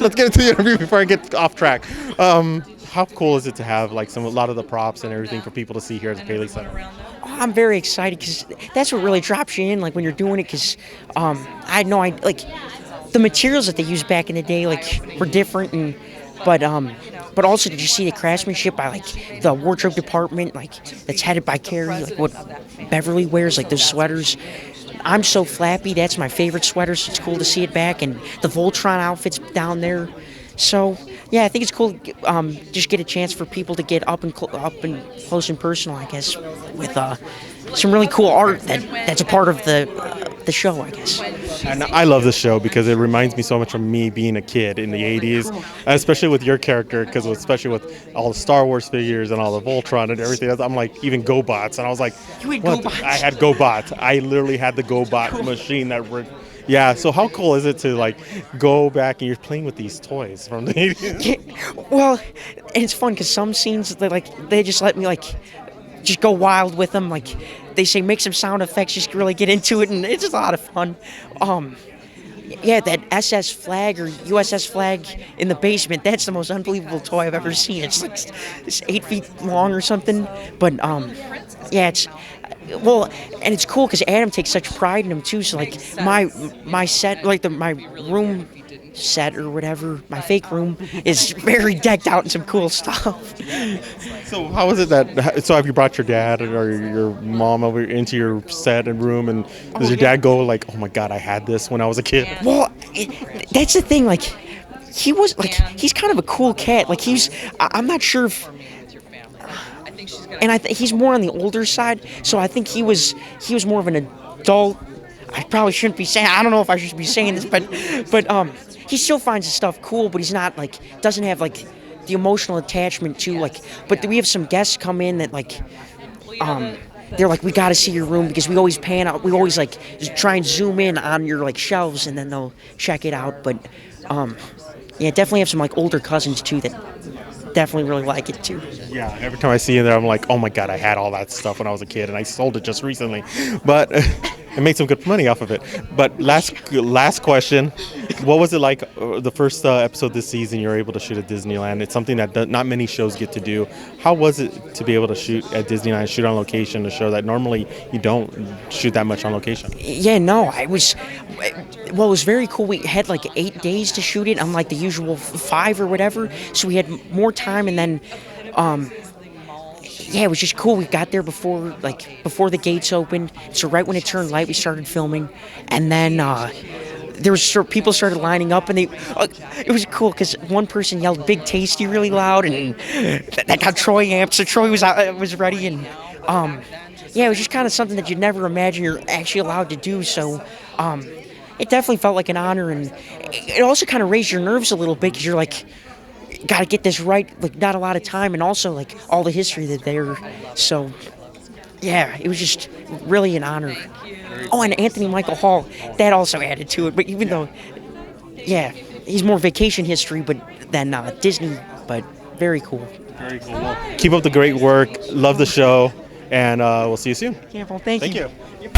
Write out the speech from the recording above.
let's get into the interview before I get off track. How cool is it to have like a lot of the props and everything for people to see here at the Paley Center? I'm very excited because that's what really drops you in, like when you're doing it. Because I know like the materials that they used back in the day, like were different, and but also did you see the craftsmanship by like the wardrobe department, like that's headed by Keri, like what Beverly wears, like those sweaters. I'm so flappy. That's my favorite sweater. So it's cool to see it back, and the Voltron outfits down there. So yeah, I think it's cool. Just get a chance for people to get up and close and personal, I guess, with some really cool art that's a part of the show, I guess. And I love this show because it reminds me so much of me being a kid in the 80s, especially with your character, because especially with all the Star Wars figures and all the Voltron and everything else. I'm like, even GoBots, and I was like, You had what? GoBots? I had GoBots. I literally had the GoBot machine that were. Yeah, so how cool is it to like go back and you're playing with these toys from the 80s? Yeah, well, and it's fun because some scenes they just let me just go wild with them. Like they say, make some sound effects, just really get into it, and it's just a lot of fun. Yeah, that SS flag or USS flag in the basement, that's the most unbelievable toy I've ever seen. It's 8 feet long or something. But yeah, well, and it's cool because Adam takes such pride in him too. So like my set, like my room set or whatever, my fake room is very decked out in some cool stuff. So how is it so have you brought your dad or your mom over into your set and room, and does your dad go like, oh my God, I had this when I was a kid? Well, that's the thing, like he was like, he's kind of a cool cat. Like I'm not sure if, and he's more on the older side, so I think he was more of an adult. I probably shouldn't be saying, I don't know if I should be saying this, but he still finds the stuff cool, but he's not like, doesn't have like the emotional attachment to like, but we have some guests come in that like, they're like, we got to see your room because we always pan out, we always like try and zoom in on your like shelves and then they'll check it out. But yeah, definitely have some like older cousins too that definitely really like it too. Yeah, every time I see it there, I'm like, oh my God, I had all that stuff when I was a kid and I sold it just recently. But I made some good money off of it. But last question, what was it like the first episode this season you were able to shoot at Disneyland? It's something that not many shows get to do. How was it to be able to shoot at Disneyland, shoot on location, a show that normally you don't shoot that much on location? Yeah, no, it was very cool. We had like 8 days to shoot it, unlike the usual 5 or whatever. So we had more time, and then yeah, it was just cool. We got there before the gates opened. So right when it turned light, we started filming, and then people started lining up, and it was cool because one person yelled "Big Tasty" really loud, and that got Troy amped. So Troy was ready, and yeah, it was just kind of something that you'd never imagine you're actually allowed to do. So it definitely felt like an honor, and it also kind of raised your nerves a little bit because you're like, got to get this right, like not a lot of time, and also like all the history that there. So yeah, it was just really an honor. Oh, and Anthony Michael Hall, that also added to it. But even though, yeah, he's more vacation history than Disney, but very cool. Very cool. Well, keep up the great work. Love the show, and we'll see you soon. Yeah, well, thank you. Thank you.